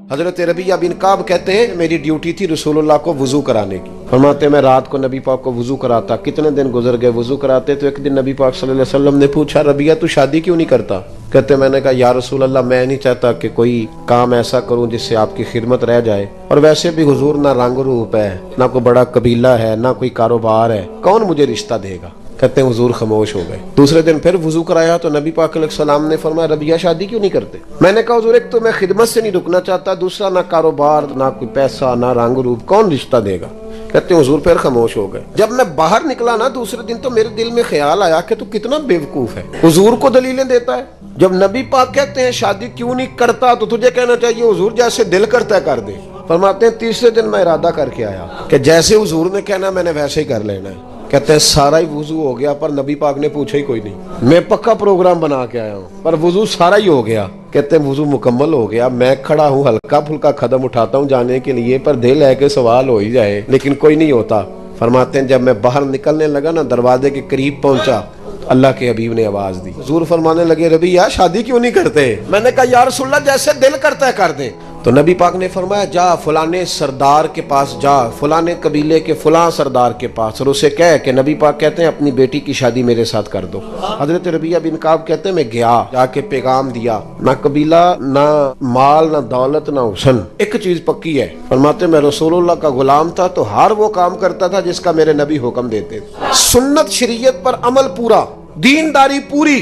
حضرت ربیہ بن کعب کہتے ہیں میری ڈیوٹی تھی رسول اللہ کو وضو کرانے کی. فرماتے ہیں میں رات کو نبی پاک کو وضو کراتا. کتنے دن گزر گئے وضو کراتے تو ایک دن نبی پاک صلی اللہ علیہ وسلم نے پوچھا ربیہ تو شادی کیوں نہیں کرتا؟ کہتے میں نے کہا یا رسول اللہ میں نہیں چاہتا کہ کوئی کام ایسا کروں جس سے آپ کی خدمت رہ جائے، اور ویسے بھی حضور نہ رنگ روپ ہے، نہ کوئی بڑا قبیلہ ہے، نہ کوئی کاروبار ہے، کون مجھے رشتہ دے گا؟ کہتے ہیں حضور خاموش ہو گئے. دوسرے دن پھر وضو کرایا تو نبی پاک علیہ السلام نے فرمایا ربیہ شادی کیوں نہیں کرتے؟ میں نے کہا حضور ایک تو میں خدمت سے نہیں رکنا چاہتا، دوسرا نہ کاروبار، نہ کوئی پیسہ، نہ رنگ روپ، کون رشتہ دے گا؟ کہتے ہیں حضور پھر خاموش ہو گئے. جب میں باہر نکلا نا دوسرے دن تو میرے دل میں خیال آیا کہ تو کتنا بیوقوف ہے، حضور کو دلیلیں دیتا ہے. جب نبی پاک کہتے ہیں شادی کیوں نہیں کرتا تو تجھے کہنا چاہیے حضور جیسے دل کرتا ہے کر دے. فرماتے ہیں تیسرے دن میں ارادہ کر کے آیا کہ جیسے حضور نے کہنا میں نے ویسے ہی کر لینا ہے. کہتے ہیں سارا ہی وضو ہو گیا پر نبی پاک نے پوچھا ہی کوئی نہیں. میں پکا پروگرام بنا کے آیا ہوں پر وضو سارا ہی ہو گیا. کہتے ہیں وضو مکمل ہو گیا، میں کھڑا ہوں ہلکا پھلکا قدم اٹھاتا ہوں جانے کے لیے پر دل ہے کہ سوال ہو ہی جائے لیکن کوئی نہیں ہوتا. فرماتے ہیں جب میں باہر نکلنے لگا نا دروازے کے قریب پہنچا اللہ کے حبیب نے آواز دی. حضور فرمانے لگے ربیہ شادی کیوں نہیں کرتے؟ میں نے کہا یا رسول اللہ جیسے دل کرتا ہے کر دیں. تو نبی پاک نے فرمایا جا فلانے سردار کے پاس جا، فلانے قبیلے کے فلاں سردار کے پاس، اور اسے کہے کہ نبی پاک کہتے ہیں اپنی بیٹی کی شادی میرے ساتھ کر دو. حضرت ربیہ بن کعب کہتے ہیں میں گیا، جا کے پیغام دیا، نہ قبیلہ، نہ مال، نہ دولت، نہ حسن، ایک چیز پکی ہے. فرماتے میں رسول اللہ کا غلام تھا تو ہر وہ کام کرتا تھا جس کا میرے نبی حکم دیتے تھے. سنت شریعت پر عمل پورا، دینداری پوری.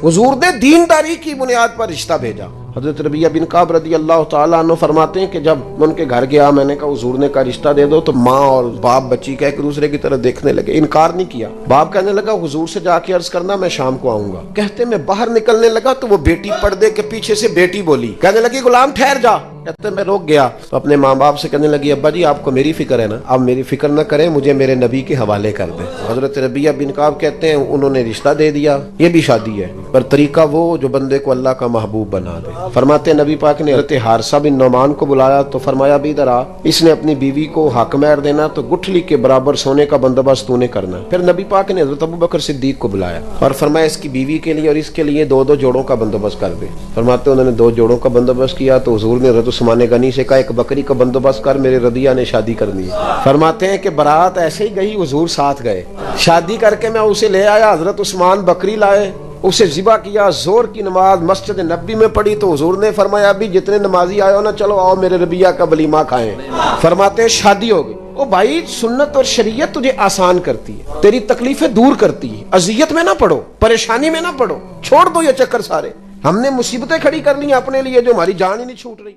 حضور نے دینداری کی بنیاد پر رشتہ بھیجا. حضرت ربیہ بن کعب رضی اللہ تعالیٰ عنہ فرماتے ہیں کہ جب ان کے گھر گیا میں نے کہا حضور نے کہا رشتہ دے دو تو ماں اور باپ بچی کا ایک دوسرے کی طرف دیکھنے لگے، انکار نہیں کیا. باپ کہنے لگا حضور سے جا کے عرض کرنا میں شام کو آؤں گا. کہتے میں باہر نکلنے لگا تو وہ بیٹی پردے کے پیچھے سے بیٹی بولی، کہنے لگی غلام ٹھہر جا. کہتے میں روک گیا تو اپنے ماں باپ سے کہنے لگی ابا جی آپ کو میری فکر ہے نا، آپ میری فکر نہ کریں، مجھے میرے نبی کے حوالے کر دیں. حضرت ربیہ بن کعب کہتے ہیں انہوں نے رشتہ دے دیا. یہ بھی شادی ہے پر طریقہ وہ جو بندے کو اللہ کا محبوب بنا دے. فرماتے نبی پاک نے حضرت حارثہ بن نعمان کو بلایا تو فرمایا بھی ادھر آ، اس نے اپنی بیوی کو حق مہر دینا تو گٹھلی کے برابر سونے کا بندوبست تو نے کرنا. پھر نبی پاک نے حضرت ابوبکر صدیق کو بلایا اور فرمایا اس کی بیوی کے لیے اور اس کے لیے دو جوڑوں کا بندوبست کر دے. فرماتے انہوں نے 2 جوڑوں کا بندوبست کیا تو حضور نے حضرت عثمان غنی سے کہا ایک بکری کا بندوبست کر، میرے ربیہ نے شادی کرنی ہے. فرماتے ہیں کہ بارات ایسے ہی گئی، حضور ساتھ گئے، شادی کر کے میں اسے لے آیا. حضرت عثمان بکری لائے، اسے ذبح کیا، زور کی نماز مسجد نبی میں پڑھی تو حضور نے فرمایا ابھی جتنے نمازی آئے ہو نا چلو آؤ میرے ربیہ کا ولیمہ کھائیں. فرماتے ہیں شادی ہو گئی. او بھائی سنت اور شریعت تجھے آسان کرتی ہے، تیری تکلیفیں دور کرتی ہے. اذیت میں نہ پڑو، پریشانی میں نہ پڑو، چھوڑ دو یہ چکر سارے. ہم نے مصیبتیں کھڑی کر لی اپنے لیے جو ہماری جان ہی نہیں چھوٹ رہی.